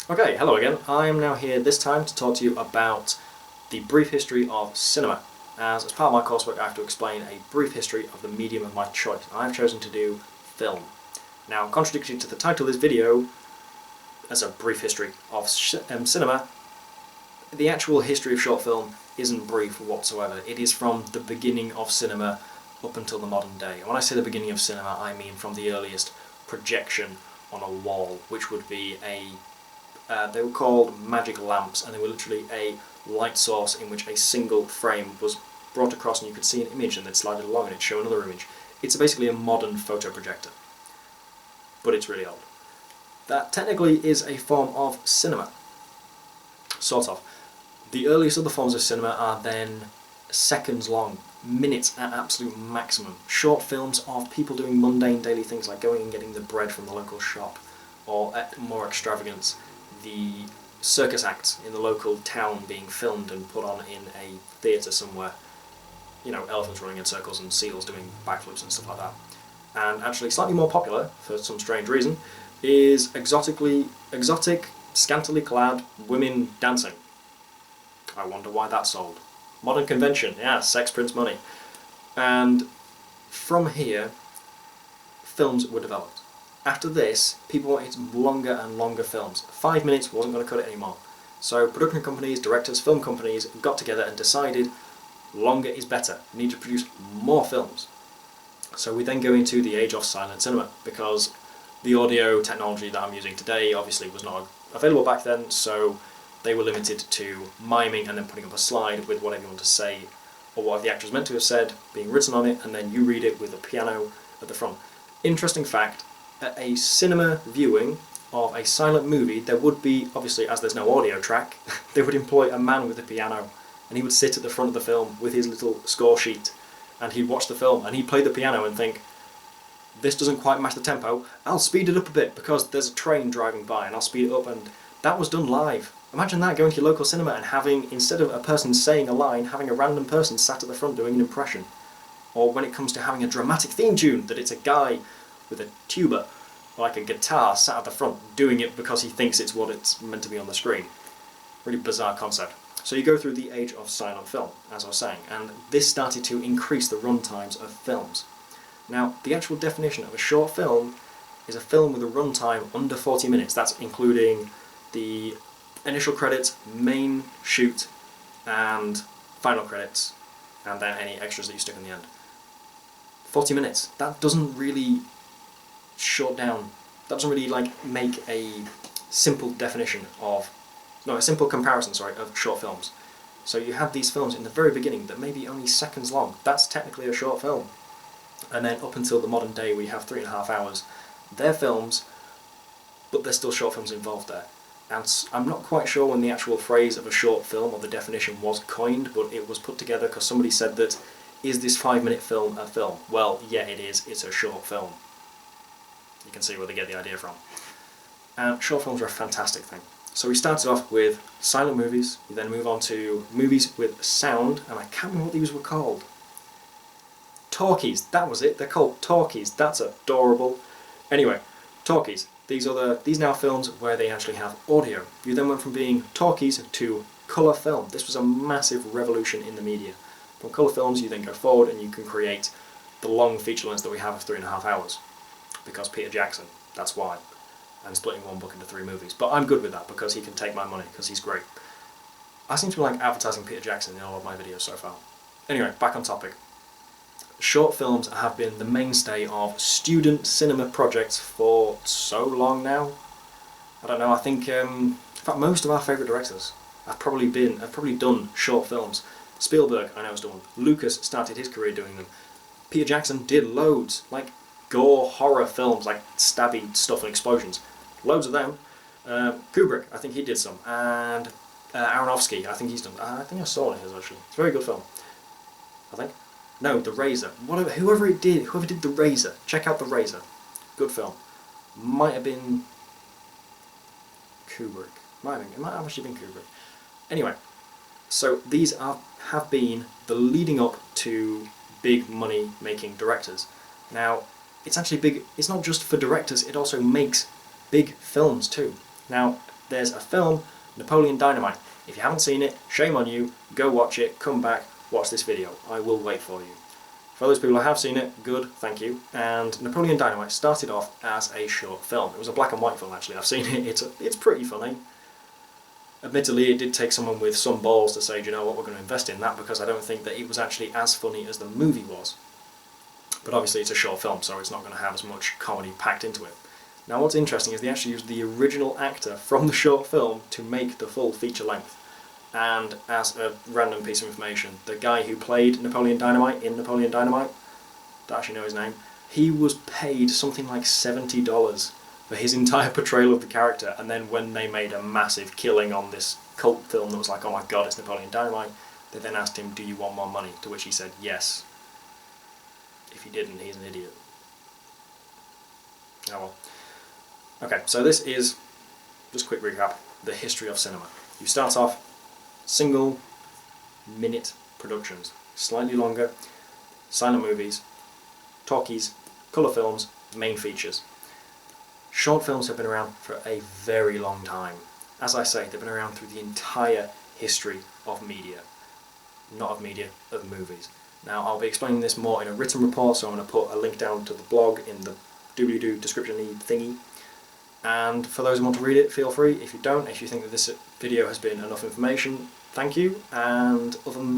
Okay, hello again. I am now here this time to talk to you about the brief history of cinema. As part of my coursework, I have to explain a brief history of the medium of my choice. I've chosen to do film. Now, contradictory to the title of this video, as a brief history of cinema, the actual history of short film isn't brief whatsoever. It is from the beginning of cinema up until the modern day. And when I say the beginning of cinema, I mean from the earliest projection on a wall, which would be they were called magic lamps, and they were literally a light source in which a single frame was brought across and you could see an image and then slide it along and it'd show another image. It's basically a modern photo projector, but it's really old. That technically is a form of cinema, sort of. The earliest other forms of cinema are then seconds long, minutes at absolute maximum. Short films of people doing mundane daily things like going and getting the bread from the local shop, or at more extravagance, the circus acts in the local town being filmed and put on in a theatre somewhere. You know, elephants running in circles and seals doing backflips and stuff like that. And actually slightly more popular, for some strange reason, is exotic, scantily clad women dancing. I wonder why that sold. Modern convention, yeah, sex prints money. And from here, films were developed. After this, people wanted longer and longer films. 5 minutes wasn't going to cut it anymore. So production companies, directors, film companies got together and decided longer is better. We need to produce more films. So we then go into the age of silent cinema, because the audio technology that I'm using today obviously was not available back then, so they were limited to miming and then putting up a slide with whatever you want to say, or what the actor was meant to have said, being written on it, and then you read it with a piano at the front. Interesting fact, at a cinema viewing of a silent movie, there would be, obviously as there's no audio track, they would employ a man with a piano, and he would sit at the front of the film with his little score sheet, and he'd watch the film, and he'd play the piano and think, this doesn't quite match the tempo, I'll speed it up a bit because there's a train driving by, and I'll speed it up, and that was done live. Imagine that, going to your local cinema and having, instead of a person saying a line, having a random person sat at the front doing an impression. Or when it comes to having a dramatic theme tune, that it's a guy with a tuba, like a guitar, sat at the front doing it because he thinks it's what it's meant to be on the screen. Really bizarre concept. So you go through the age of silent film, as I was saying, and this started to increase the run times of films. Now, the actual definition of a short film is a film with a runtime under 40 minutes. That's including the initial credits, main shoot, and final credits, and then any extras that you stick in the end. 40 minutes. That doesn't really short down. That doesn't really make a simple definition of, no, a simple comparison, sorry, of short films. So you have these films in the very beginning that may be only seconds long. That's technically a short film. And then up until the modern day, we have 3.5 hours. They're films, but there's still short films involved there. And I'm not quite sure when the actual phrase of a short film or the definition was coined, but it was put together because somebody said that, is this 5-minute film a film? Well, yeah, it is. It's a short film. You can see where they get the idea from. And short films are a fantastic thing. So we started off with silent movies, we then move on to movies with sound, and I can't remember what these were called. Talkies, that was it, they're called talkies, that's adorable. Anyway, talkies, these now films where they actually have audio. You then went from being talkies to colour film. This was a massive revolution in the media. From colour films you then go forward and you can create the long feature lengths that we have of 3.5 hours. Because Peter Jackson, that's why. I'm splitting one book into 3 movies. But I'm good with that because he can take my money, because he's great. I seem to like advertising Peter Jackson in all of my videos so far. Anyway, back on topic. Short films have been the mainstay of student cinema projects for so long now. I don't know, I think, in fact, most of our favourite directors have probably done short films. Spielberg, I know, has done one. Lucas started his career doing them. Peter Jackson did loads, like gore horror films, like stabby stuff and explosions. Loads of them. Kubrick, I think he did some. And Aronofsky, I think he's done. I think I saw it his actually. It's a very good film. I think. No, The Razor. Whoever did The Razor, check out The Razor. Good film. Might have been Kubrick. It might have actually been Kubrick. Anyway, so these have been the leading up to big money making directors. Now, it's actually big, it's not just for directors, it also makes big films too. Now, there's a film, Napoleon Dynamite. If you haven't seen it, shame on you, go watch it, come back, watch this video. I will wait for you. For those people who have seen it, good, thank you. And Napoleon Dynamite started off as a short film. It was a black and white film actually, I've seen it, it's pretty funny. Admittedly, it did take someone with some balls to say, do you know what, we're going to invest in that, because I don't think that it was actually as funny as the movie was. But obviously it's a short film, so it's not going to have as much comedy packed into it. Now what's interesting is they actually used the original actor from the short film to make the full feature length. And as a random piece of information, the guy who played Napoleon Dynamite in Napoleon Dynamite, don't actually know his name, he was paid something like $70 for his entire portrayal of the character, and then when they made a massive killing on this cult film that was like, oh my god, it's Napoleon Dynamite, they then asked him, do you want more money? To which he said yes. If he didn't, he's an idiot. Oh well. Okay, so this is, just a quick recap, the history of cinema. You start off single minute productions, slightly longer, silent movies, talkies, colour films, main features. Short films have been around for a very long time. As I say, they've been around through the entire history of media. Not of media, of movies. Now I'll be explaining this more in a written report, so I'm going to put a link down to the blog in the doobly-doo description-y thingy. And for those who want to read it, feel free. If you don't, if you think that this video has been enough information, thank you. And other than